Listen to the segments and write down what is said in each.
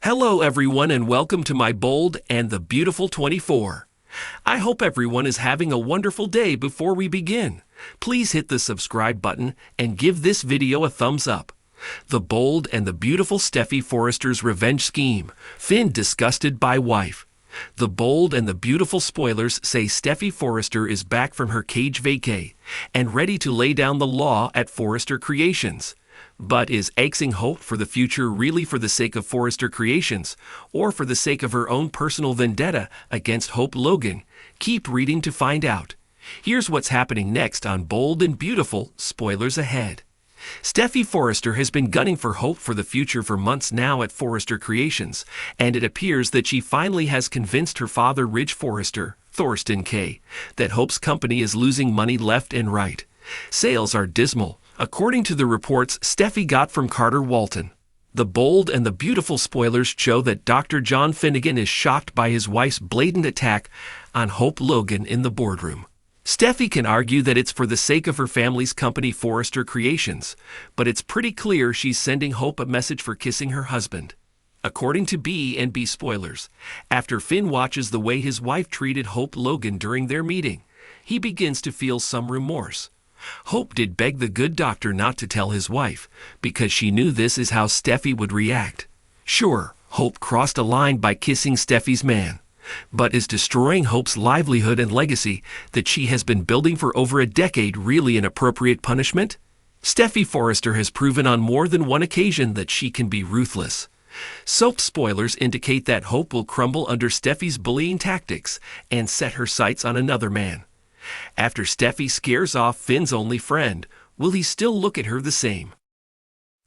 Hello everyone and welcome to my Bold and the Beautiful 24. I hope everyone is having a wonderful day. Before we begin, please hit the subscribe button and give this video a thumbs up. The Bold and the Beautiful Steffy Forrester's revenge scheme. Finn disgusted by wife. The Bold and the Beautiful spoilers say Steffy Forrester is back from her cage vacay and ready to lay down the law at Forrester Creations. But is axing Hope for the future really for the sake of Forrester Creations, or for the sake of her own personal vendetta against Hope Logan? Keep reading to find out. Here's what's happening next on Bold and Beautiful, spoilers ahead. Steffy Forrester has been gunning for Hope for the future for months now at Forrester Creations, and it appears that she finally has convinced her father Ridge Forrester, Thorsten K., that Hope's company is losing money left and right. Sales are dismal, according to the reports Steffy got from Carter Walton. The Bold and the Beautiful spoilers show that Dr. John Finnegan is shocked by his wife's blatant attack on Hope Logan in the boardroom. Steffy can argue that it's for the sake of her family's company Forrester Creations, but it's pretty clear she's sending Hope a message for kissing her husband. According to B&B spoilers, after Finn watches the way his wife treated Hope Logan during their meeting, he begins to feel some remorse. Hope did beg the good doctor not to tell his wife, because she knew this is how Steffy would react. Sure, Hope crossed a line by kissing Steffy's man, but is destroying Hope's livelihood and legacy that she has been building for over a decade really an appropriate punishment? Steffy Forrester has proven on more than one occasion that she can be ruthless. Soap spoilers indicate that Hope will crumble under Steffy's bullying tactics and set her sights on another man. After Steffy scares off Finn's only friend, will he still look at her the same?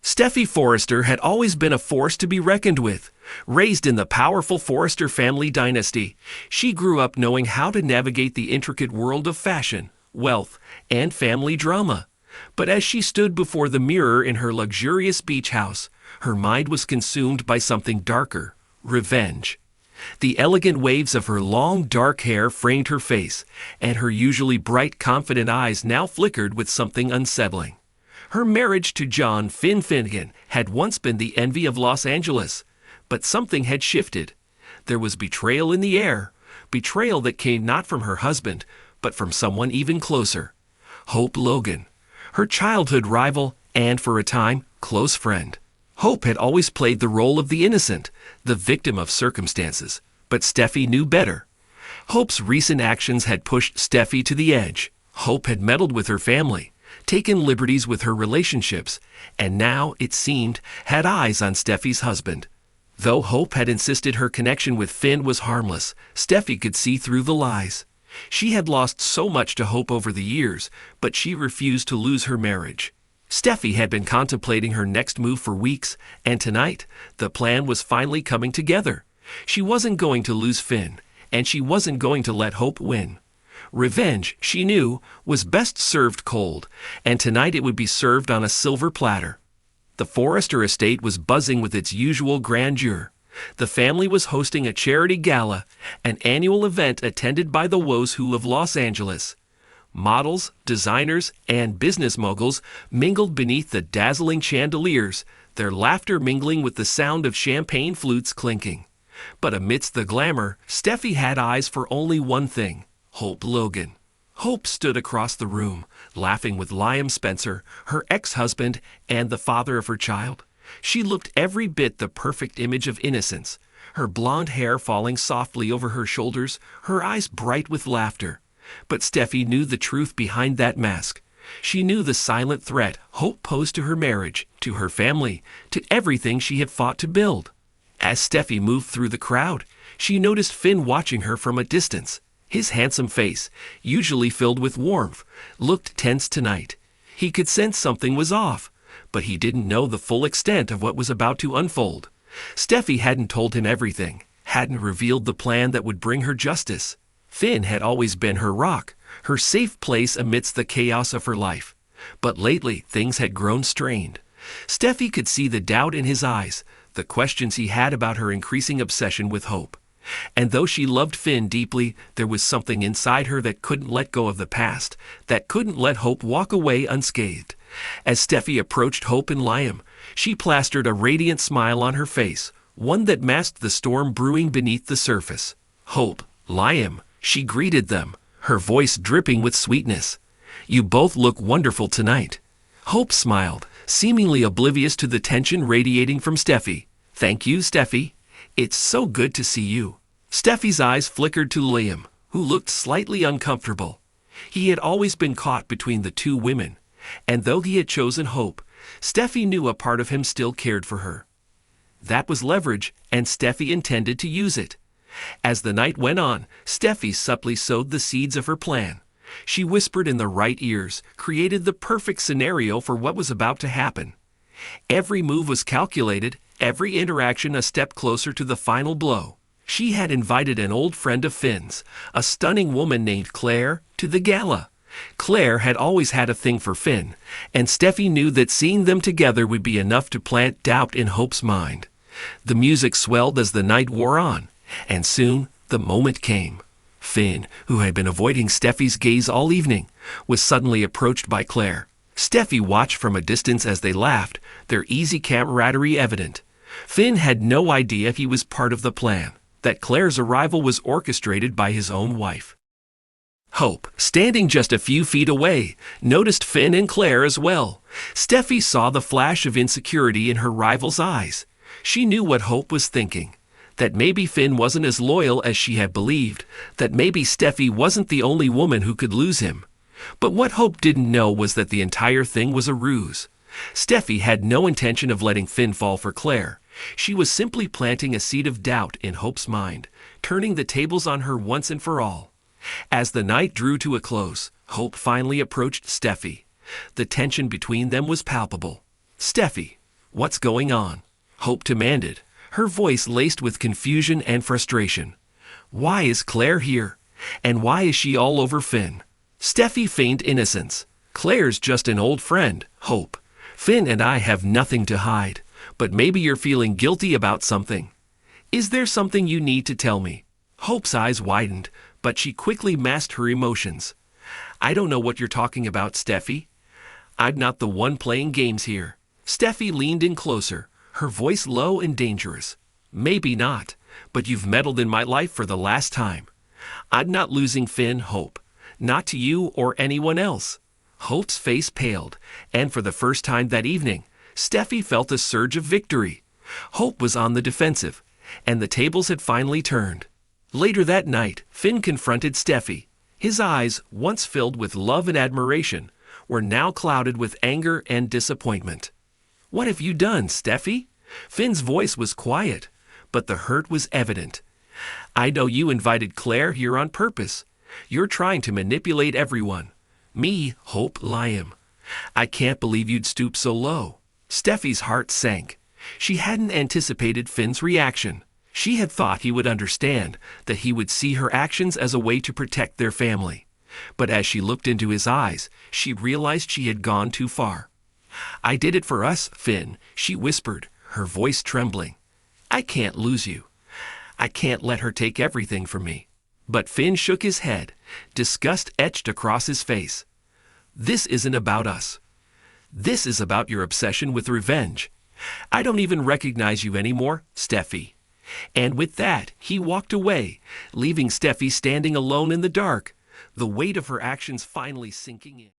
Steffy Forrester had always been a force to be reckoned with. Raised in the powerful Forrester family dynasty, she grew up knowing how to navigate the intricate world of fashion, wealth, and family drama. But as she stood before the mirror in her luxurious beach house, her mind was consumed by something darker: revenge. The elegant waves of her long, dark hair framed her face, and her usually bright, confident eyes now flickered with something unsettling. Her marriage to John Finn Finnegan had once been the envy of Los Angeles, but something had shifted. There was betrayal in the air, betrayal that came not from her husband, but from someone even closer: Hope Logan, her childhood rival and, for a time, close friend. Hope had always played the role of the innocent, the victim of circumstances, but Steffy knew better. Hope's recent actions had pushed Steffy to the edge. Hope had meddled with her family, taken liberties with her relationships, and now, it seemed, had eyes on Steffy's husband. Though Hope had insisted her connection with Finn was harmless, Steffy could see through the lies. She had lost so much to Hope over the years, but she refused to lose her marriage. Steffy had been contemplating her next move for weeks, and tonight, the plan was finally coming together. She wasn't going to lose Finn, and she wasn't going to let Hope win. Revenge, she knew, was best served cold, and tonight it would be served on a silver platter. The Forrester estate was buzzing with its usual grandeur. The family was hosting a charity gala, an annual event attended by the Who's Who of Los Angeles. Models, designers, and business moguls mingled beneath the dazzling chandeliers, their laughter mingling with the sound of champagne flutes clinking. But amidst the glamour, Steffy had eyes for only one thing: Hope Logan. Hope stood across the room, laughing with Liam Spencer, her ex-husband and the father of her child. She looked every bit the perfect image of innocence, her blonde hair falling softly over her shoulders, her eyes bright with laughter. But Steffy knew the truth behind that mask. She knew the silent threat Hope posed to her marriage, to her family, to everything she had fought to build. As Steffy moved through the crowd, she noticed Finn watching her from a distance. His handsome face, usually filled with warmth, looked tense tonight. He could sense something was off, but he didn't know the full extent of what was about to unfold. Steffy hadn't told him everything, hadn't revealed the plan that would bring her justice. Finn had always been her rock, her safe place amidst the chaos of her life. But lately, things had grown strained. Steffy could see the doubt in his eyes, the questions he had about her increasing obsession with Hope. And though she loved Finn deeply, there was something inside her that couldn't let go of the past, that couldn't let Hope walk away unscathed. As Steffy approached Hope and Liam, she plastered a radiant smile on her face, one that masked the storm brewing beneath the surface. "Hope, Liam," she greeted them, her voice dripping with sweetness. "You both look wonderful tonight." Hope smiled, seemingly oblivious to the tension radiating from Steffy. "Thank you, Steffy. It's so good to see you." Steffy's eyes flickered to Liam, who looked slightly uncomfortable. He had always been caught between the two women, and though he had chosen Hope, Steffy knew a part of him still cared for her. That was leverage, and Steffy intended to use it. As the night went on, Steffy subtly sowed the seeds of her plan. She whispered in the right ears, created the perfect scenario for what was about to happen. Every move was calculated, every interaction a step closer to the final blow. She had invited an old friend of Finn's, a stunning woman named Claire, to the gala. Claire had always had a thing for Finn, and Steffy knew that seeing them together would be enough to plant doubt in Hope's mind. The music swelled as the night wore on, and soon the moment came. Finn, who had been avoiding Steffy's gaze all evening, was suddenly approached by Claire. Steffy watched from a distance as they laughed, their easy camaraderie evident. Finn had no idea he was part of the plan, that Claire's arrival was orchestrated by his own wife. Hope, standing just a few feet away, noticed Finn and Claire as well. Steffy saw the flash of insecurity in her rival's eyes. She knew what Hope was thinking, that maybe Finn wasn't as loyal as she had believed, that maybe Steffy wasn't the only woman who could lose him. But what Hope didn't know was that the entire thing was a ruse. Steffy had no intention of letting Finn fall for Claire. She was simply planting a seed of doubt in Hope's mind, turning the tables on her once and for all. As the night drew to a close, Hope finally approached Steffy. The tension between them was palpable. "Steffy, what's going on?" Hope demanded, her voice laced with confusion and frustration. "Why is Claire here? And why is she all over Finn?" Steffy feigned innocence. "Claire's just an old friend, Hope. Finn and I have nothing to hide, but maybe you're feeling guilty about something. Is there something you need to tell me?" Hope's eyes widened, but she quickly masked her emotions. "I don't know what you're talking about, Steffy. I'm not the one playing games here." Steffy leaned in closer, her voice low and dangerous. "Maybe not, but you've meddled in my life for the last time. I'm not losing Finn, Hope. Not to you or anyone else." Hope's face paled, and for the first time that evening, Steffy felt a surge of victory. Hope was on the defensive, and the tables had finally turned. Later that night, Finn confronted Steffy. His eyes, once filled with love and admiration, were now clouded with anger and disappointment. "What have you done, Steffy?" Finn's voice was quiet, but the hurt was evident. "I know you invited Claire here on purpose. You're trying to manipulate everyone. Me, Hope, Liam. I can't believe you'd stoop so low." Steffy's heart sank. She hadn't anticipated Finn's reaction. She had thought he would understand, that he would see her actions as a way to protect their family. But as she looked into his eyes, she realized she had gone too far. "I did it for us, Finn," she whispered, her voice trembling. "I can't lose you. I can't let her take everything from me." But Finn shook his head, disgust etched across his face. "This isn't about us. This is about your obsession with revenge. I don't even recognize you anymore, Steffy." And with that, he walked away, leaving Steffy standing alone in the dark, the weight of her actions finally sinking in.